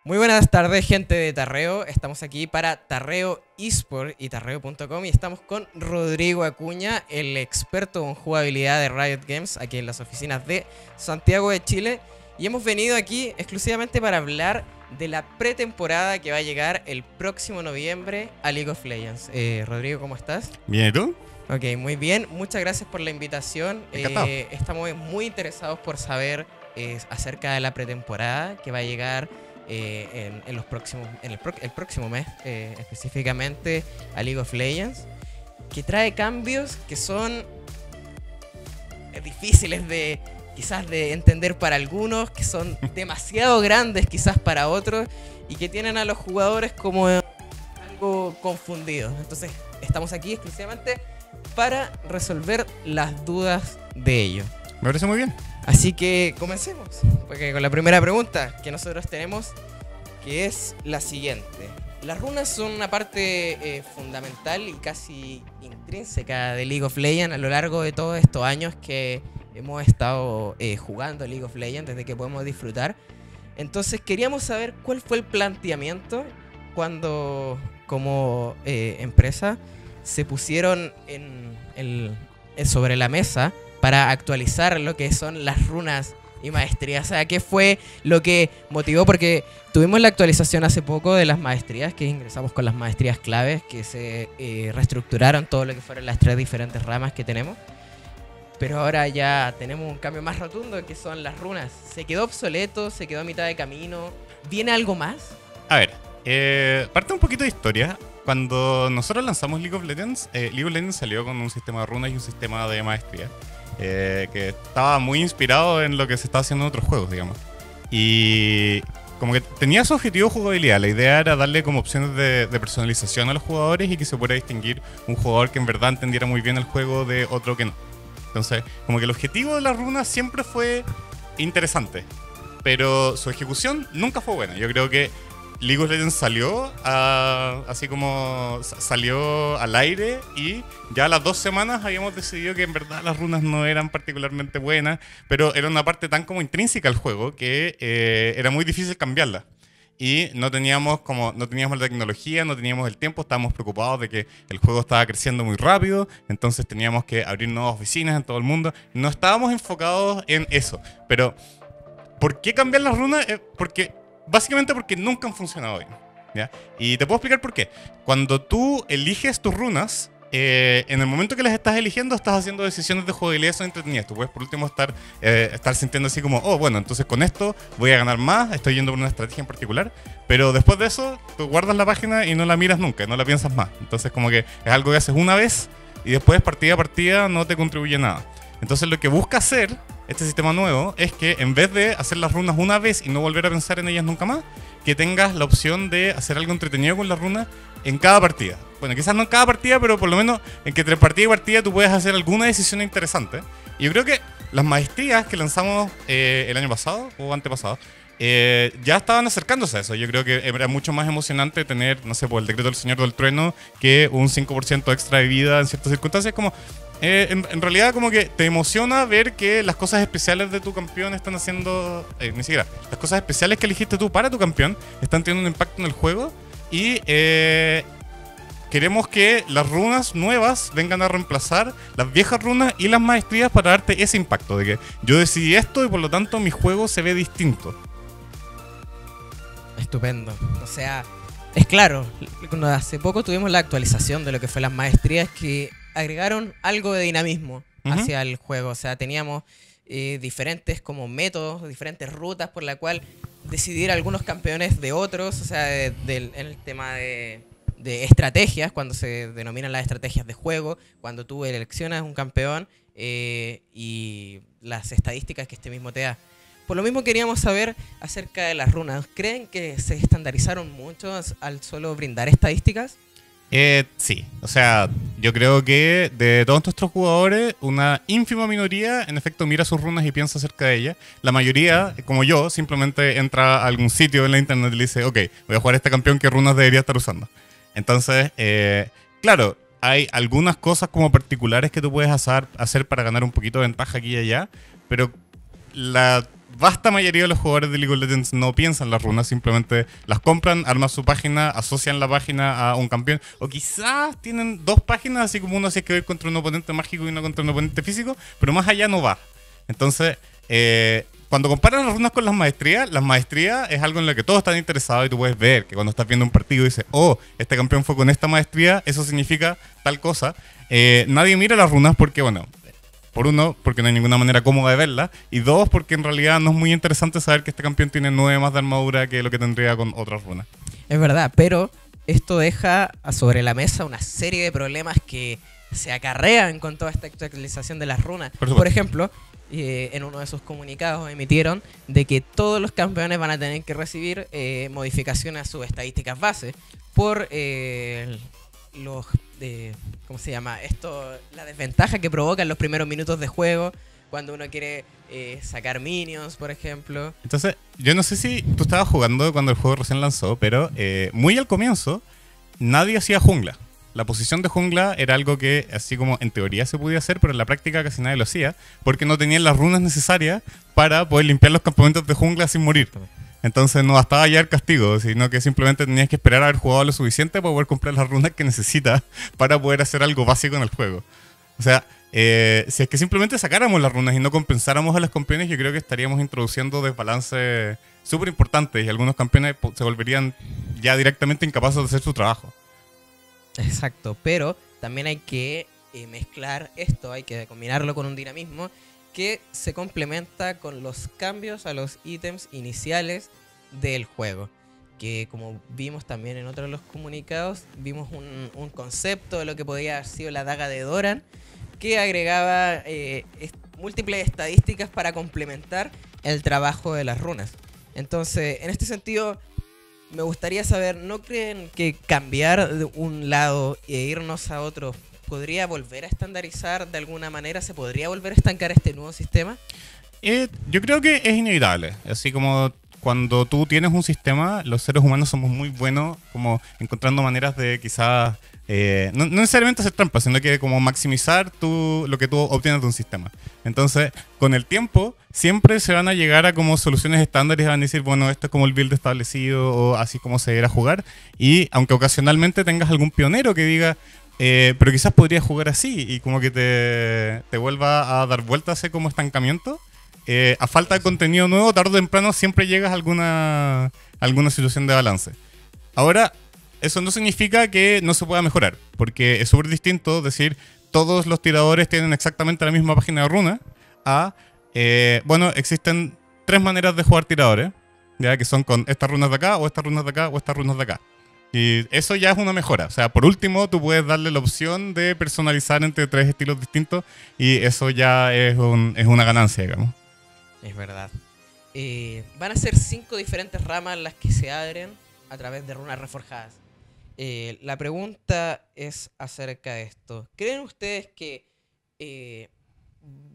Muy buenas tardes, gente de Tarreo. Estamos aquí para Tarreo eSport y Tarreo.com y estamos con Rodrigo Acuña, el experto en jugabilidad de Riot Games, aquí en las oficinas de Santiago de Chile. Y hemos venido aquí exclusivamente para hablar de la pretemporada que va a llegar el próximo noviembre a League of Legends. Rodrigo, ¿cómo estás? Bien, ¿y tú? Ok, muy bien. Muchas gracias por la invitación. Encantado. Estamos muy interesados por saber acerca de la pretemporada que va a llegar en los próximos, el próximo mes, específicamente a League of Legends, que trae cambios que son difíciles de quizás de entender para algunos, que son demasiado grandes quizás para otros y que tienen a los jugadores como algo confundidos. Entonces estamos aquí exclusivamente para resolver las dudas de ello. Me parece muy bien. Así que comencemos, porque con la primera pregunta que nosotros tenemos, que es la siguiente. Las runas son una parte fundamental y casi intrínseca de League of Legends a lo largo de todos estos años que hemos estado jugando League of Legends, desde que podemos disfrutar. Entonces queríamos saber cuál fue el planteamiento cuando, como empresa, se pusieron sobre la mesa para actualizar lo que son las runas y maestrías. O sea, ¿qué fue lo que motivó? Porque tuvimos la actualización hace poco de las maestrías, que ingresamos con las maestrías claves, que se reestructuraron todo lo que fueron las 3 diferentes ramas que tenemos. Pero ahora ya tenemos un cambio más rotundo, que son las runas. Se quedó obsoleto, se quedó a mitad de camino. ¿Viene algo más? A ver, parte un poquito de historia. Cuando nosotros lanzamos League of Legends salió con un sistema de runas y un sistema de maestría. Que estaba muy inspirado en lo que se está haciendo en otros juegos, digamos. Y como que tenía su objetivo de jugabilidad. La idea era darle como opciones de personalización a los jugadores y que se pudiera distinguir un jugador que en verdad entendiera muy bien el juego de otro que no. Entonces, como que el objetivo de las runas siempre fue interesante, pero su ejecución nunca fue buena. Yo creo que League of Legends salió así como salió al aire y ya a las 2 semanas habíamos decidido que en verdad las runas no eran particularmente buenas, pero era una parte tan como intrínseca al juego que era muy difícil cambiarla. Y no teníamos la tecnología, no teníamos el tiempo, estábamos preocupados de que el juego estaba creciendo muy rápido, entonces teníamos que abrir nuevas oficinas en todo el mundo. No estábamos enfocados en eso. Pero, ¿por qué cambiar las runas? Básicamente porque nunca han funcionado bien, ¿ya? Y te puedo explicar por qué. Cuando tú eliges tus runas, en el momento que las estás eligiendo, estás haciendo decisiones de jugabilidad que son entretenidas. Tú puedes por último estar sintiendo así como, oh, bueno, entonces con esto voy a ganar más, estoy yendo por una estrategia en particular. Pero después de eso, tú guardas la página y no la miras nunca, no la piensas más. Entonces como que es algo que haces una vez y después partida a partida no te contribuye nada. Entonces lo que busca hacer este sistema nuevo es que en vez de hacer las runas una vez y no volver a pensar en ellas nunca más, que tengas la opción de hacer algo entretenido con las runas en cada partida. Bueno, quizás no en cada partida, pero por lo menos en que entre partida y partida tú puedes hacer alguna decisión interesante. Y yo creo que las maestrías que lanzamos el año pasado o antepasado ya estaban acercándose a eso. Yo creo que era mucho más emocionante tener, no sé, por el decreto del Señor del Trueno, que un 5% extra de vida en ciertas circunstancias. Como en realidad como que te emociona ver que las cosas especiales de tu campeón están haciendo, ni siquiera, las cosas especiales que elegiste tú para tu campeón están teniendo un impacto en el juego y queremos que las runas nuevas vengan a reemplazar las viejas runas y las maestrías para darte ese impacto de que yo decidí esto y por lo tanto mi juego se ve distinto. Estupendo. O sea, es claro, hace poco tuvimos la actualización de lo que fue las maestrías que agregaron algo de dinamismo hacia el juego. O sea, teníamos diferentes como métodos, diferentes rutas por la cual decidir algunos campeones de otros. O sea, en el tema de estrategias, cuando se denominan las estrategias de juego, cuando tú eleccionas un campeón y las estadísticas que este mismo te da. Por lo mismo queríamos saber acerca de las runas. ¿Creen que se estandarizaron mucho al solo brindar estadísticas? Sí, o sea, yo creo que de todos nuestros jugadores, una ínfima minoría en efecto mira sus runas y piensa acerca de ellas. La mayoría, como yo, simplemente entra a algún sitio en la internet y le dice, ok, voy a jugar a este campeón, ¿qué runas debería estar usando? Entonces, claro, hay algunas cosas como particulares que tú puedes hacer para ganar un poquito de ventaja aquí y allá, pero vasta mayoría de los jugadores de League of Legends no piensan las runas, simplemente las compran, arman su página, asocian la página a un campeón, o quizás tienen dos páginas, así como uno si es que va a ir contra un oponente mágico y uno contra un oponente físico, pero más allá no va. Entonces, cuando comparas las runas con las maestrías es algo en lo que todos están interesados y tú puedes ver que cuando estás viendo un partido y dices, oh, este campeón fue con esta maestría, eso significa tal cosa. Nadie mira las runas porque, bueno, por uno, porque no hay ninguna manera cómoda de verla, y dos, porque en realidad no es muy interesante saber que este campeón tiene 9 más de armadura que lo que tendría con otras runas. Es verdad, pero esto deja sobre la mesa una serie de problemas que se acarrean con toda esta actualización de las runas. Por ejemplo, en uno de sus comunicados emitieron de que todos los campeones van a tener que recibir modificaciones a sus estadísticas base por los... ¿cómo se llama? La desventaja que provoca en los primeros minutos de juego cuando uno quiere sacar minions, por ejemplo. Entonces, yo no sé si tú estabas jugando cuando el juego recién lanzó, pero muy al comienzo nadie hacía jungla. La posición de jungla era algo que, así como en teoría se podía hacer, pero en la práctica casi nadie lo hacía, porque no tenían las runas necesarias para poder limpiar los campamentos de jungla sin morir. Entonces no bastaba ya el castigo, sino que simplemente tenías que esperar a haber jugado lo suficiente para poder comprar las runas que necesitas para poder hacer algo básico en el juego. O sea, si es que simplemente sacáramos las runas y no compensáramos a los campeones, yo creo que estaríamos introduciendo desbalances súper importantes y algunos campeones se volverían ya directamente incapaces de hacer su trabajo. Exacto, pero también hay que mezclar esto, hay que combinarlo con un dinamismo que se complementa con los cambios a los ítems iniciales del juego. Que como vimos también en otro de los comunicados, vimos un concepto de lo que podría haber sido la daga de Doran, que agregaba múltiples estadísticas para complementar el trabajo de las runas. Entonces, en este sentido, me gustaría saber, ¿no creen que cambiar de un lado e irnos a otro podría volver a estandarizar de alguna manera? ¿Se podría volver a estancar este nuevo sistema? Yo creo que es inevitable. Así como cuando tú tienes un sistema, los seres humanos somos muy buenos como encontrando maneras de quizás no necesariamente hacer trampas, sino que como maximizar lo que tú obtienes de un sistema. Entonces, con el tiempo, siempre se van a llegar a como soluciones estándares y van a decir, bueno, esto es como el build establecido o así como se deberá jugar. Y aunque ocasionalmente tengas algún pionero que diga, pero quizás podría jugar así y como que te vuelva a dar vuelta a ese como estancamiento. A falta de contenido nuevo, tarde o temprano siempre llegas a alguna situación de balance. Ahora, eso no significa que no se pueda mejorar, porque es súper distinto decir todos los tiradores tienen exactamente la misma página de runa bueno, existen 3 maneras de jugar tiradores, ya que son con estas runas de acá, o estas runas de acá, o estas runas de acá. Y eso ya es una mejora. O sea, por último, tú puedes darle la opción de personalizar entre 3 estilos distintos y eso ya es una ganancia, digamos. Es verdad. Van a ser 5 diferentes ramas las que se abren a través de runas reforjadas. La pregunta es acerca de esto. ¿Creen ustedes que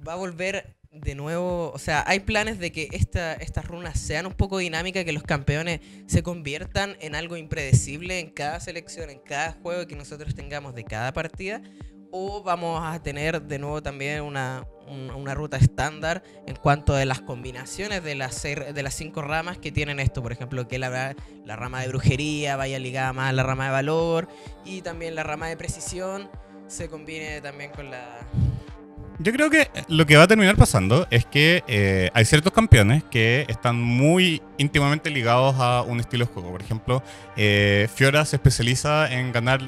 va a volver de nuevo? O sea, ¿hay planes de que estas runas sean un poco dinámicas, que los campeones se conviertan en algo impredecible en cada selección, en cada juego que nosotros tengamos de cada partida? ¿O vamos a tener de nuevo también una ruta estándar en cuanto a las combinaciones de las 5 ramas que tienen esto? Por ejemplo, que la rama de brujería vaya ligada más a la rama de valor y también la rama de precisión se combine también con la... Yo creo que lo que va a terminar pasando es que hay ciertos campeones que están muy íntimamente ligados a un estilo de juego. Por ejemplo, Fiora se especializa en ganar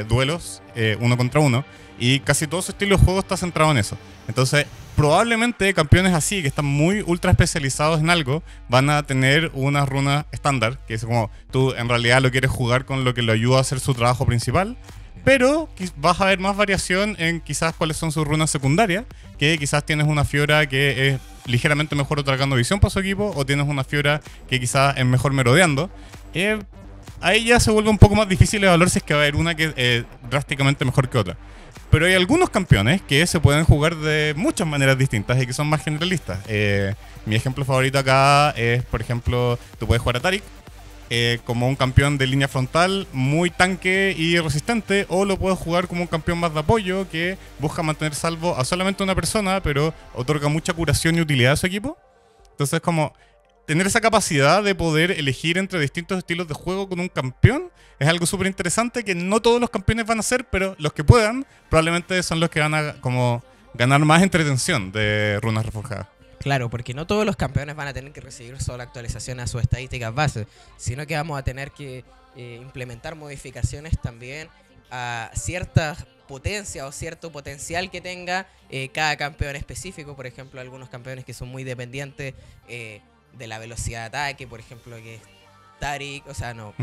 duelos 1 contra 1 y casi todo su estilo de juego está centrado en eso. Entonces, probablemente campeones así, que están muy ultra especializados en algo, van a tener una runa estándar, que es como tú en realidad lo quieres jugar con lo que lo ayuda a hacer su trabajo principal. Pero vas a ver más variación en quizás cuáles son sus runas secundarias, que quizás tienes una Fiora que es ligeramente mejor otorgando visión para su equipo, o tienes una Fiora que quizás es mejor merodeando. Ahí ya se vuelve un poco más difícil evaluar si es que va a haber una que es drásticamente mejor que otra. Pero hay algunos campeones que se pueden jugar de muchas maneras distintas y que son más generalistas. Mi ejemplo favorito acá es, por ejemplo, tú puedes jugar a Taric como un campeón de línea frontal muy tanque y resistente, o lo puedes jugar como un campeón más de apoyo que busca mantener salvo a solamente una persona, pero otorga mucha curación y utilidad a su equipo. Entonces, como tener esa capacidad de poder elegir entre distintos estilos de juego con un campeón es algo súper interesante que no todos los campeones van a hacer, pero los que puedan probablemente son los que van a como ganar más entretención de Runas Reforjadas. Claro, porque no todos los campeones van a tener que recibir solo actualización a sus estadísticas base, sino que vamos a tener que implementar modificaciones también a ciertas potencias o cierto potencial que tenga cada campeón específico. Por ejemplo, algunos campeones que son muy dependientes de la velocidad de ataque, por ejemplo, que es Taric, o sea, no,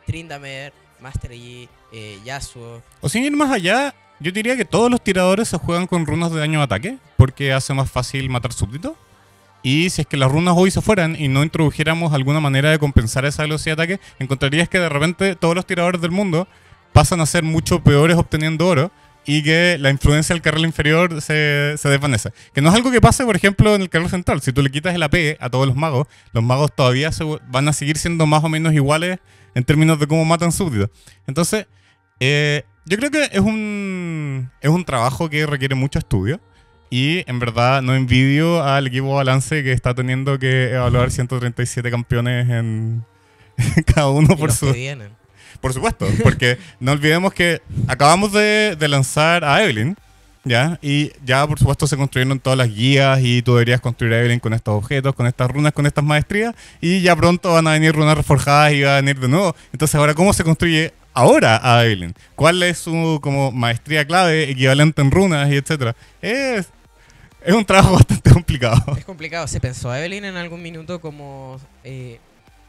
Tryndamere, Master Yi, Yasuo. O sin ir más allá, yo diría que todos los tiradores se juegan con runas de daño de ataque, porque hace más fácil matar súbditos. Y si es que las runas hoy se fueran y no introdujéramos alguna manera de compensar esa velocidad de ataque, encontrarías que de repente todos los tiradores del mundo pasan a ser mucho peores obteniendo oro y que la influencia del carril inferior se desvanece. Que no es algo que pase, por ejemplo, en el carril central. Si tú le quitas el AP a todos los magos todavía van a seguir siendo más o menos iguales en términos de cómo matan súbditos. Entonces, yo creo que es un trabajo que requiere mucho estudio. Y en verdad no envidio al equipo Balance que está teniendo que evaluar 137 campeones en cada uno por su... Por supuesto, porque no olvidemos que acabamos de lanzar a Evelynn, ¿ya? Y ya por supuesto se construyeron todas las guías y tú deberías construir a Evelynn con estos objetos, con estas runas, con estas maestrías. Y ya pronto van a venir runas reforjadas y va a venir de nuevo. Entonces ahora, ¿cómo se construye ahora a Evelynn? ¿Cuál es su como maestría clave, equivalente en runas y etcétera? Es un trabajo bastante complicado. Es complicado. ¿Se pensó a Evelynn en algún minuto como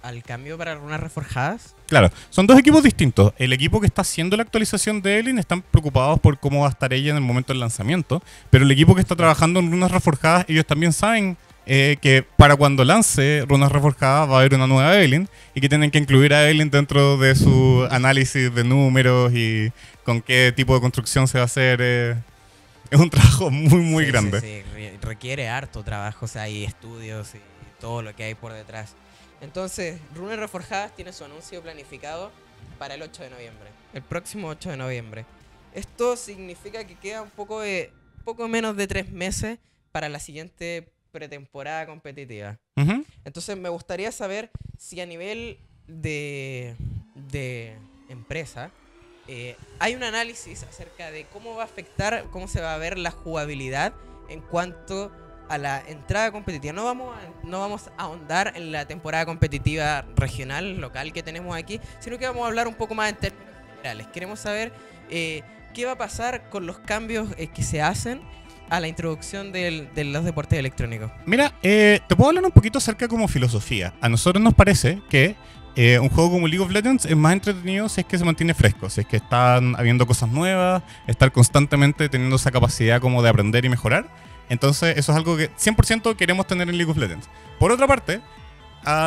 al cambio para runas reforjadas? Claro, son dos equipos distintos. El equipo que está haciendo la actualización de Evelynn están preocupados por cómo va a estar ella en el momento del lanzamiento, pero el equipo que está trabajando en runas reforjadas, ellos también saben que para cuando lance runas reforjadas va a haber una nueva Evelynn y que tienen que incluir a Evelynn dentro de su análisis de números y con qué tipo de construcción se va a hacer. Es un trabajo muy grande. Sí. Requiere harto trabajo, o sea, hay estudios y todo lo que hay por detrás. Entonces, Runas Reforjadas tiene su anuncio planificado para el 8 de noviembre. El próximo 8 de noviembre. Esto significa que queda poco menos de 3 meses para la siguiente pretemporada competitiva. Entonces, me gustaría saber si a nivel de empresa hay un análisis acerca de cómo va a afectar, cómo se va a ver la jugabilidad en cuanto a la entrada competitiva. No vamos a ahondar en la temporada competitiva regional, local que tenemos aquí, sino que vamos a hablar un poco más en términos generales. Queremos saber qué va a pasar con los cambios que se hacen a la introducción de los deportes electrónicos. Mira, te puedo hablar un poquito acerca como filosofía. A nosotros nos parece que un juego como League of Legends es más entretenido si es que se mantiene fresco, si es que están habiendo cosas nuevas, estar constantemente teniendo esa capacidad como de aprender y mejorar. Entonces eso es algo que 100% queremos tener en League of Legends. Por otra parte,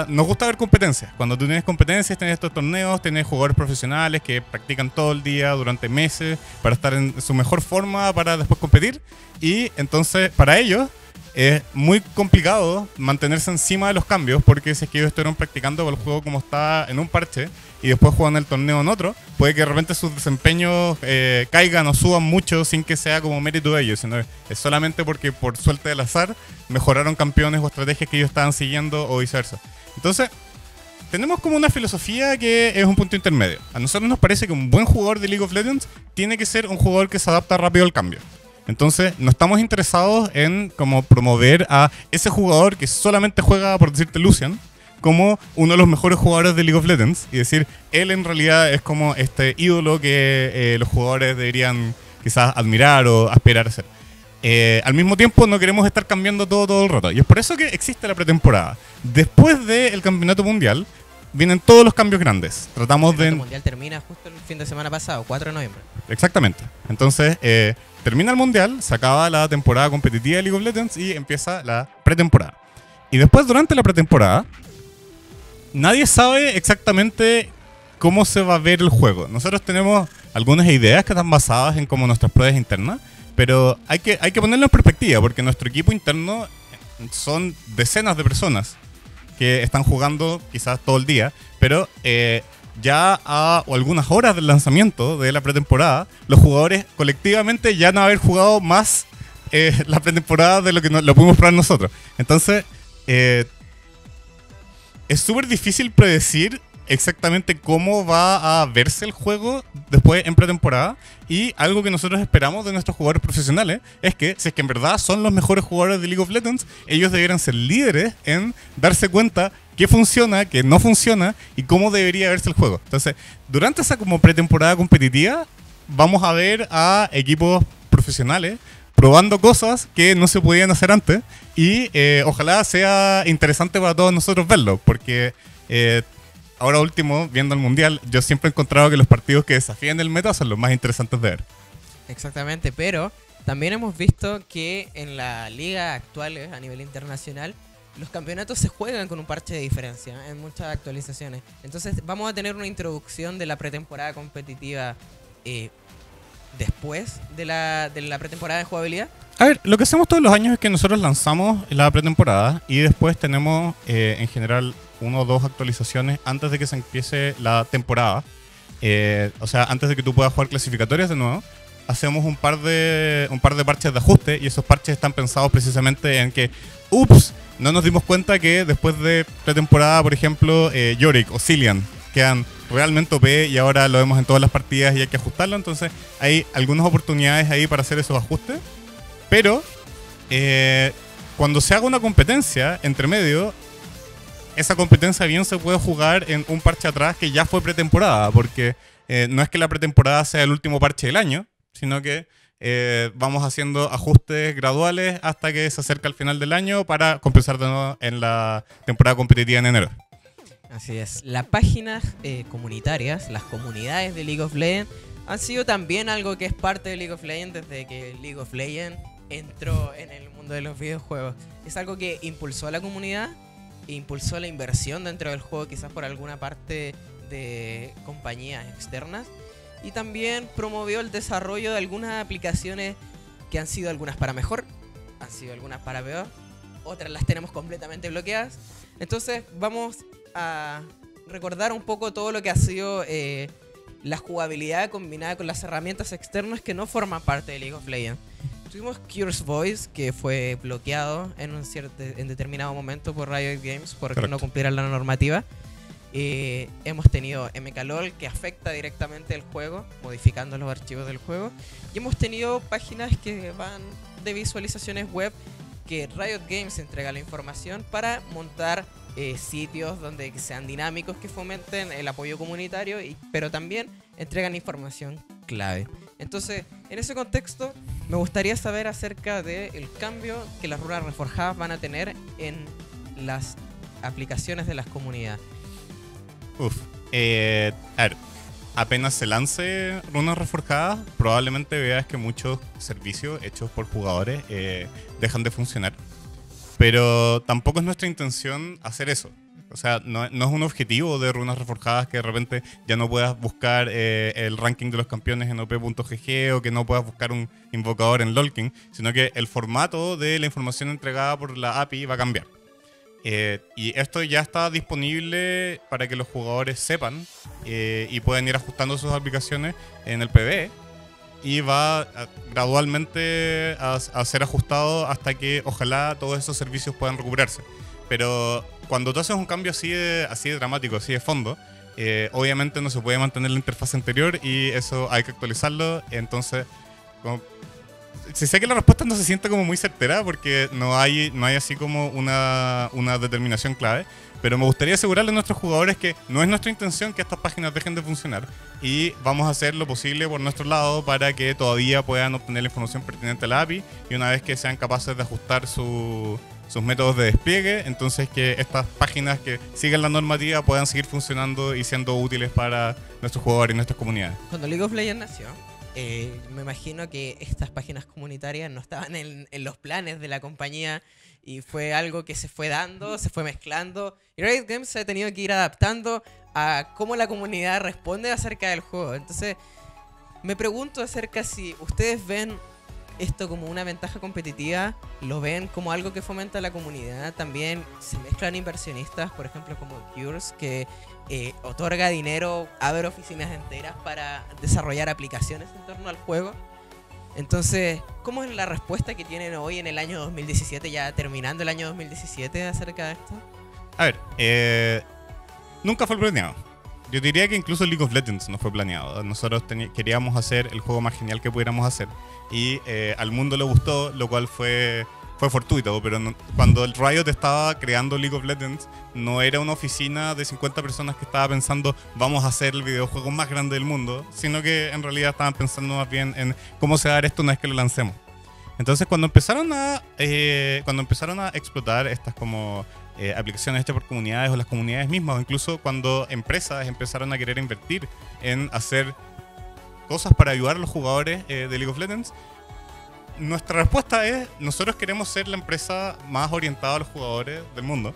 nos gusta ver competencias. Cuando tú tienes competencias, tienes estos torneos, tienes jugadores profesionales que practican todo el día durante meses para estar en su mejor forma para después competir. Y entonces para ellos es muy complicado mantenerse encima de los cambios, porque si es que ellos estuvieron practicando el juego como está en un parche y después juegan el torneo en otro, puede que de repente sus desempeños caigan o suban mucho sin que sea como mérito de ellos, sino es solamente porque por suerte del azar mejoraron campeones o estrategias que ellos estaban siguiendo o viceversa. Entonces tenemos como una filosofía que es un punto intermedio. A nosotros nos parece que un buen jugador de League of Legends tiene que ser un jugador que se adapta rápido al cambio. Entonces, no estamos interesados en como promover a ese jugador que solamente juega, por decirte, Lucian, como uno de los mejores jugadores de League of Legends y decir, él en realidad es como este ídolo que los jugadores deberían quizás admirar o aspirar a ser. Al mismo tiempo, no queremos estar cambiando todo el rato. Y es por eso que existe la pretemporada. Después del campeonato mundial, vienen todos los cambios grandes. El campeonato mundial termina justo el fin de semana pasado, 4 de noviembre. Exactamente. Entonces, termina el mundial, se acaba la temporada competitiva de League of Legends y empieza la pretemporada. Y después, durante la pretemporada, nadie sabe exactamente cómo se va a ver el juego. Nosotros tenemos algunas ideas que están basadas en como nuestras pruebas internas, pero hay que ponerlo en perspectiva, porque nuestro equipo interno son decenas de personas que están jugando quizás todo el día, pero ya o algunas horas del lanzamiento de la pretemporada, los jugadores colectivamente ya no haber jugado más la pretemporada de lo que lo pudimos probar nosotros. Entonces, eh, es súper difícil predecir exactamente cómo va a verse el juego después en pretemporada. Y algo que nosotros esperamos de nuestros jugadores profesionales es que, si es que en verdad son los mejores jugadores de League of Legends, ellos deberían ser líderes en darse cuenta qué funciona, qué no funciona y cómo debería verse el juego. Entonces, durante esa como pretemporada competitiva, vamos a ver a equipos profesionales probando cosas que no se podían hacer antes. Y ojalá sea interesante para todos nosotros verlo, porque ahora último, viendo el Mundial, yo siempre he encontrado que los partidos que desafían el meta son los más interesantes de ver. Exactamente, pero también hemos visto que en la liga actual, a nivel internacional, los campeonatos se juegan con un parche de diferencia en muchas actualizaciones. Entonces vamos a tener una introducción de la pretemporada competitiva después de la pretemporada de jugabilidad. A ver, lo que hacemos todos los años es que nosotros lanzamos la pretemporada y después tenemos en general 1 o 2 actualizaciones antes de que se empiece la temporada. O sea, antes de que tú puedas jugar clasificatorias de nuevo, hacemos un par de parches de ajuste, y esos parches están pensados precisamente en que, no nos dimos cuenta que después de pretemporada, por ejemplo, Yorick o Cillian quedan realmente OP y ahora lo vemos en todas las partidas y hay que ajustarlo. Entonces hay algunas oportunidades ahí para hacer esos ajustes. Pero cuando se haga una competencia entre medio, esa competencia bien se puede jugar en un parche atrás que ya fue pretemporada, porque no es que la pretemporada sea el último parche del año, sino que vamos haciendo ajustes graduales hasta que se acerca al final del año para compensar de nuevo en la temporada competitiva en enero. Así es. Las páginas comunitarias, las comunidades de League of Legends, han sido también algo que es parte de League of Legends desde que League of Legends entró en el mundo de los videojuegos. Es algo que impulsó a la comunidad, impulsó la inversión dentro del juego, quizás por alguna parte de compañías externas, y también promovió el desarrollo de algunas aplicaciones que han sido algunas para mejor, han sido algunas para peor, otras las tenemos completamente bloqueadas. Entonces vamos a recordar un poco todo lo que ha sido la jugabilidad combinada con las herramientas externas que no forman parte de League of Legends. Tuvimos Curse Voice, que fue bloqueado en determinado momento por Riot Games porque no cumplieran la normativa. Hemos tenido MKLOL, que afecta directamente el juego, modificando los archivos del juego. Y hemos tenido páginas que van de visualizaciones web, que Riot Games entrega la información para montar sitios donde sean dinámicos, que fomenten el apoyo comunitario, pero también entregan información clave. Entonces, en ese contexto, me gustaría saber acerca del cambio que las runas reforjadas van a tener en las aplicaciones de las comunidades. A ver, apenas se lance runas reforjadas, probablemente veas que muchos servicios hechos por jugadores dejan de funcionar. Pero tampoco es nuestra intención hacer eso. O sea, no es un objetivo de runas reforjadas que de repente ya no puedas buscar el ranking de los campeones en op.gg o que no puedas buscar un invocador en LOLking, sino que el formato de la información entregada por la API va a cambiar. Y esto ya está disponible para que los jugadores sepan y puedan ir ajustando sus aplicaciones en el PvE. Y va gradualmente a ser ajustado hasta que ojalá todos esos servicios puedan recuperarse. Pero cuando tú haces un cambio así de dramático, así de fondo, obviamente no se puede mantener la interfaz anterior y eso hay que actualizarlo. Entonces, sé que la respuesta no se siente como muy certera porque no hay así como una determinación clave, pero me gustaría asegurarle a nuestros jugadores que no es nuestra intención que estas páginas dejen de funcionar y vamos a hacer lo posible por nuestro lado para que todavía puedan obtener la información pertinente a la API, y una vez que sean capaces de ajustar sus métodos de despliegue, entonces que estas páginas que siguen la normativa puedan seguir funcionando y siendo útiles para nuestros jugadores y nuestras comunidades. Cuando League of Legends nació, me imagino que estas páginas comunitarias no estaban en los planes de la compañía y fue algo que se fue dando, se fue mezclando, y Riot Games se ha tenido que ir adaptando a cómo la comunidad responde acerca del juego. Entonces me pregunto acerca si ustedes ven esto como una ventaja competitiva, lo ven como algo que fomenta la comunidad. También se mezclan inversionistas, por ejemplo como Curse, que otorga dinero, abre oficinas enteras para desarrollar aplicaciones en torno al juego. Entonces, ¿cómo es la respuesta que tienen hoy en el año 2017, ya terminando el año 2017, acerca de esto? A ver, nunca fue planeado. Yo diría que incluso League of Legends no fue planeado. Nosotros queríamos hacer el juego más genial que pudiéramos hacer y al mundo le gustó, lo cual fue fortuito, pero cuando el Riot estaba creando League of Legends no era una oficina de 50 personas que estaba pensando vamos a hacer el videojuego más grande del mundo, sino que en realidad estaban pensando más bien en cómo se va a dar esto una vez que lo lancemos. Entonces cuando empezaron a explotar estas como aplicaciones hechas por comunidades o las comunidades mismas, o incluso cuando empresas empezaron a querer invertir en hacer cosas para ayudar a los jugadores de League of Legends, nuestra respuesta es: nosotros queremos ser la empresa más orientada a los jugadores del mundo.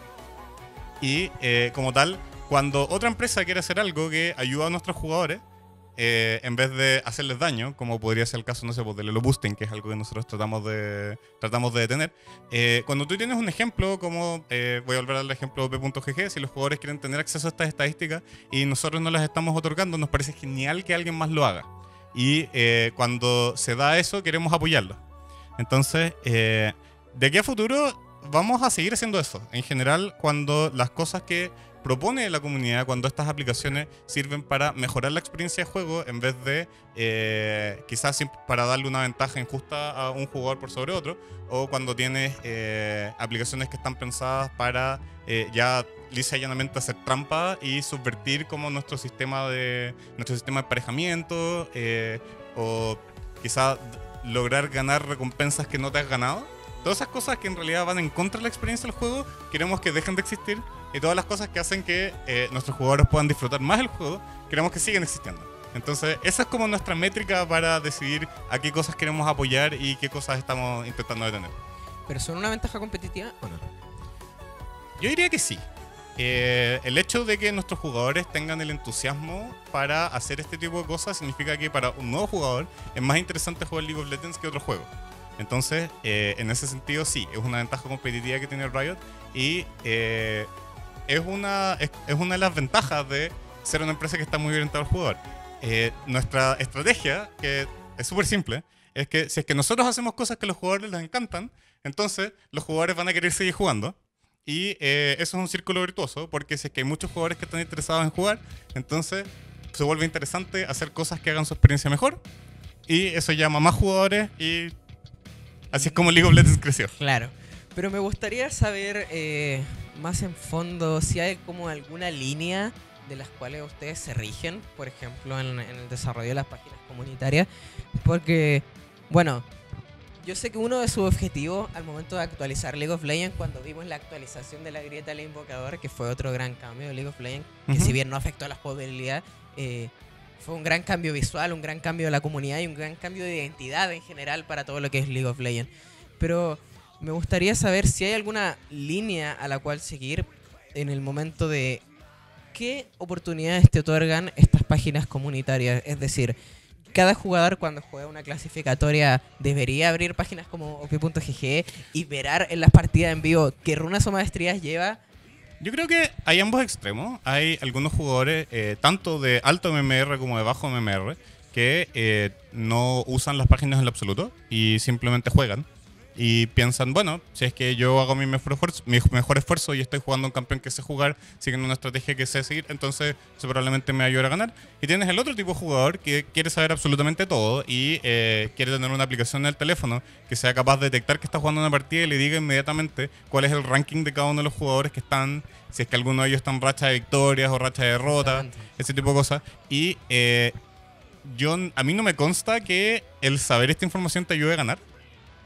Y como tal, cuando otra empresa quiere hacer algo que ayuda a nuestros jugadores, en vez de hacerles daño, como podría ser el caso, no sé, pues, del elo boosting, que es algo que nosotros tratamos de detener. Cuando tú tienes un ejemplo como, voy a volver al ejemplo p.gg, si los jugadores quieren tener acceso a estas estadísticas y nosotros no las estamos otorgando, nos parece genial que alguien más lo haga. Y cuando se da eso, queremos apoyarlo. Entonces, de aquí a futuro vamos a seguir haciendo eso. En general, cuando las cosas que propone la comunidad, cuando estas aplicaciones sirven para mejorar la experiencia de juego en vez de quizás para darle una ventaja injusta a un jugador por sobre otro, o cuando tienes aplicaciones que están pensadas para ya lisa y llanamente hacer trampa y subvertir como nuestro sistema de emparejamiento, o quizás lograr ganar recompensas que no te has ganado. Todas esas cosas que en realidad van en contra de la experiencia del juego, queremos que dejen de existir, y todas las cosas que hacen que nuestros jugadores puedan disfrutar más el juego, queremos que sigan existiendo. Entonces, esa es como nuestra métrica para decidir a qué cosas queremos apoyar y qué cosas estamos intentando detener. ¿Pero son una ventaja competitiva o no? Yo diría que sí. El hecho de que nuestros jugadores tengan el entusiasmo para hacer este tipo de cosas significa que para un nuevo jugador es más interesante jugar League of Legends que otro juego. Entonces, en ese sentido sí, es una ventaja competitiva que tiene Riot, y es una de las ventajas de ser una empresa que está muy orientada al jugador. Nuestra estrategia, que es súper simple, es que si es que nosotros hacemos cosas que a los jugadores les encantan, entonces los jugadores van a querer seguir jugando. Y eso es un círculo virtuoso, porque si es que hay muchos jugadores que están interesados en jugar, entonces se vuelve interesante hacer cosas que hagan su experiencia mejor, y eso llama a más jugadores, y así es como League of Legends creció. Claro, pero me gustaría saber más en fondo si hay como alguna línea de las cuales ustedes se rigen, por ejemplo, en el desarrollo de las páginas comunitarias, porque, bueno, yo sé que uno de sus objetivos al momento de actualizar League of Legends, cuando vimos la actualización de la grieta del invocador, que fue otro gran cambio de League of Legends, que si bien no afectó a la jugabilidad, fue un gran cambio visual, un gran cambio de la comunidad y un gran cambio de identidad en general para todo lo que es League of Legends. Pero me gustaría saber si hay alguna línea a la cual seguir en el momento de qué oportunidades te otorgan estas páginas comunitarias. Es decir, cada jugador cuando juega una clasificatoria debería abrir páginas como op.gg y ver en las partidas en vivo qué runas o maestrías lleva. Yo creo que hay ambos extremos. Hay algunos jugadores, tanto de alto MMR como de bajo MMR, que no usan las páginas en lo absoluto y simplemente juegan. Y piensan, bueno, si es que yo hago mi mejor esfuerzo y estoy jugando un campeón que sé jugar, siguiendo una estrategia que sé seguir, entonces eso probablemente me ayude a ganar. Y tienes el otro tipo de jugador que quiere saber absolutamente todo y quiere tener una aplicación en el teléfono que sea capaz de detectar que está jugando una partida y le diga inmediatamente cuál es el ranking de cada uno de los jugadores que están, si es que alguno de ellos está en racha de victorias o racha de derrotas, ese tipo de cosas. Y a mí no me consta que el saber esta información te ayude a ganar,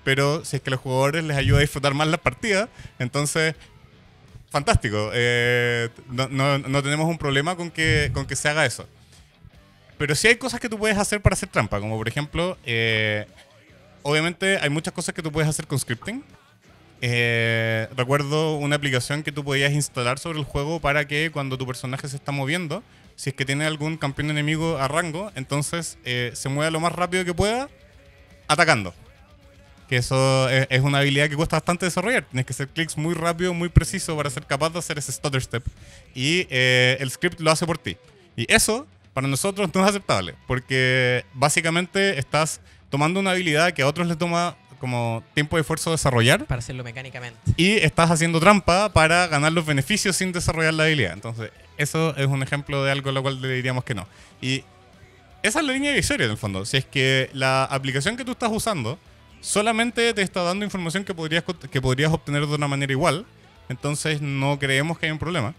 pero si es que a los jugadores les ayuda a disfrutar más las partidas, entonces, fantástico. No tenemos un problema con que se haga eso. Pero sí hay cosas que tú puedes hacer para hacer trampa, como por ejemplo, obviamente hay muchas cosas que tú puedes hacer con scripting. Recuerdo una aplicación que tú podías instalar sobre el juego para que cuando tu personaje se está moviendo, si es que tiene algún campeón enemigo a rango, entonces se mueva lo más rápido que pueda atacando. Que eso es una habilidad que cuesta bastante desarrollar. Tienes que hacer clics muy rápido, muy preciso para ser capaz de hacer ese stutter step. Y el script lo hace por ti. Y eso, para nosotros, no es aceptable. Porque básicamente estás tomando una habilidad que a otros les toma como tiempo y esfuerzo desarrollar. Para hacerlo mecánicamente. Y estás haciendo trampa para ganar los beneficios sin desarrollar la habilidad. Entonces, eso es un ejemplo de algo a lo cual le diríamos que no. Y esa es la línea divisoria en el fondo. Si es que la aplicación que tú estás usando solamente te está dando información que podrías obtener de una manera igual, entonces no creemos que hay un problema.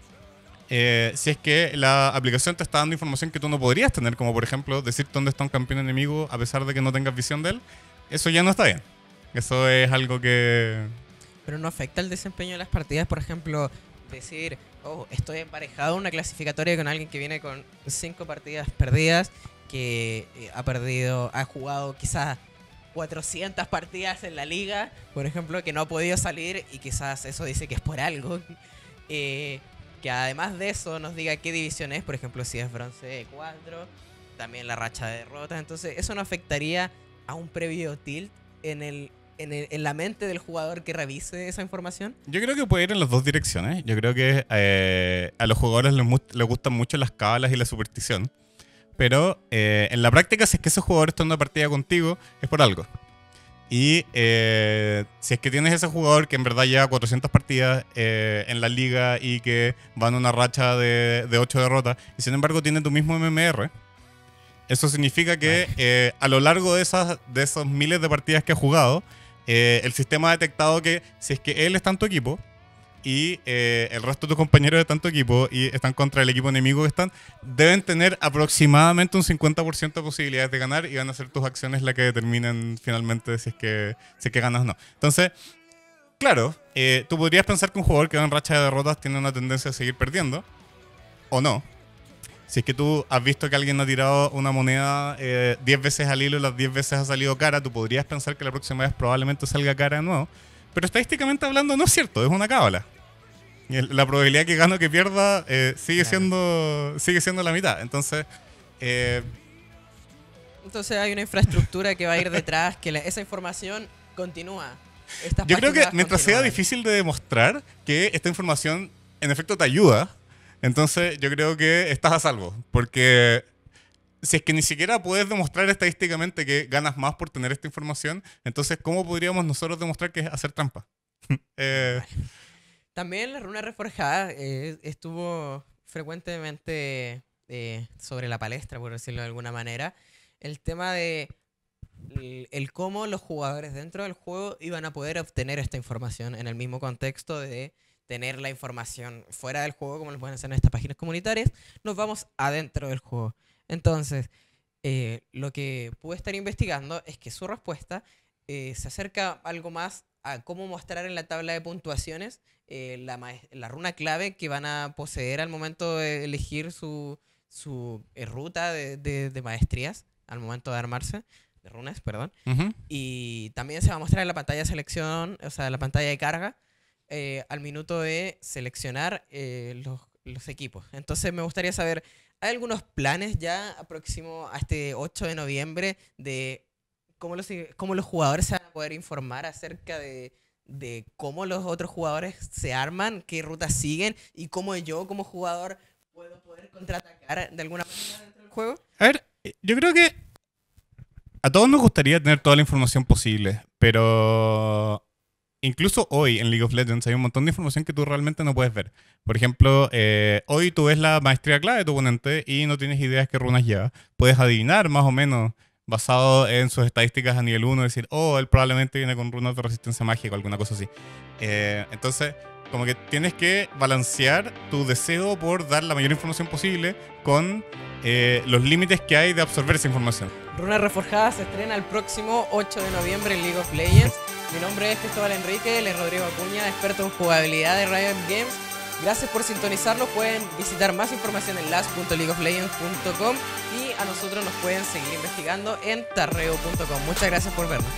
Si es que la aplicación te está dando información que tú no podrías tener, como por ejemplo decirte dónde está un campeón enemigo a pesar de que no tengas visión de él, eso ya no está bien. Eso es algo que... Pero no afecta el desempeño de las partidas, por ejemplo, decir, oh, estoy emparejado en una clasificatoria con alguien que viene con 5 partidas perdidas, que ha jugado quizás 400 partidas en la liga, por ejemplo, que no ha podido salir y quizás eso dice que es por algo. Que además de eso nos diga qué división es, por ejemplo, si es bronce 4, también la racha de derrotas. Entonces eso no afectaría a un previo tilt en la mente del jugador que revise esa información. Yo creo que puede ir en las dos direcciones. Yo creo que a los jugadores les gustan mucho las cábalas y la superstición. Pero en la práctica, si es que ese jugador está en una partida contigo, es por algo. Y si es que tienes ese jugador que en verdad lleva 400 partidas en la liga y que va en una racha de 8 derrotas, y sin embargo tiene tu mismo MMR, eso significa que a lo largo de esos miles de partidas que ha jugado, el sistema ha detectado que si es que él está en tu equipo y el resto de tus compañeros están en tu equipo y están contra el equipo enemigo que están, deben tener aproximadamente un 50% de posibilidades de ganar y van a ser tus acciones las que determinen finalmente si es que ganas o no. Entonces, claro, tú podrías pensar que un jugador que va en racha de derrotas tiene una tendencia a seguir perdiendo, o no. Si es que tú has visto que alguien ha tirado una moneda 10 veces al hilo y las 10 veces ha salido cara, tú podrías pensar que la próxima vez probablemente salga cara de nuevo. Pero estadísticamente hablando no es cierto, es una cábala. Y la probabilidad que gane o que pierda sigue siendo la mitad. Entonces hay una infraestructura que va a ir detrás, que esa información continúa. Yo creo que mientras sea difícil de demostrar que esta información en efecto te ayuda, entonces yo creo que estás a salvo. Porque si es que ni siquiera puedes demostrar estadísticamente que ganas más por tener esta información, entonces ¿cómo podríamos nosotros demostrar que es hacer trampa? También la runa reforjada estuvo frecuentemente sobre la palestra, por decirlo de alguna manera. El tema de el cómo los jugadores dentro del juego iban a poder obtener esta información en el mismo contexto de tener la información fuera del juego, como lo pueden hacer en estas páginas comunitarias. Nos vamos adentro del juego. Entonces, lo que pude estar investigando es que su respuesta se acerca algo más a cómo mostrar en la tabla de puntuaciones la runa clave que van a poseer al momento de elegir su ruta de maestrías, al momento de armarse, de runas, perdón. Uh-huh. Y también se va a mostrar en la pantalla de selección, o sea, la pantalla de carga, al minuto de seleccionar los equipos. Entonces me gustaría saber, ¿hay algunos planes ya próximo a este 8 de noviembre de cómo los jugadores se van a poder informar acerca de cómo los otros jugadores se arman, qué rutas siguen y cómo yo como jugador puedo poder contraatacar de alguna manera dentro del juego? A ver, yo creo que a todos nos gustaría tener toda la información posible, pero incluso hoy en League of Legends hay un montón de información que tú realmente no puedes ver. Por ejemplo, hoy tú ves la maestría clave de tu oponente y no tienes idea de qué runas lleva. Puedes adivinar más o menos basado en sus estadísticas a nivel 1, decir, oh, él probablemente viene con runas de resistencia mágica o alguna cosa así. Entonces, como que tienes que balancear tu deseo por dar la mayor información posible con los límites que hay de absorber esa información. Runa Reforjada se estrena el próximo 8 de noviembre en League of Legends. Mi nombre es Cristóbal Enrique, él es Rodrigo Acuña, experto en jugabilidad de Riot Games. Gracias por sintonizarnos. Pueden visitar más información en las.leagueoflegends.com y a nosotros nos pueden seguir investigando en tarreo.com. Muchas gracias por vernos.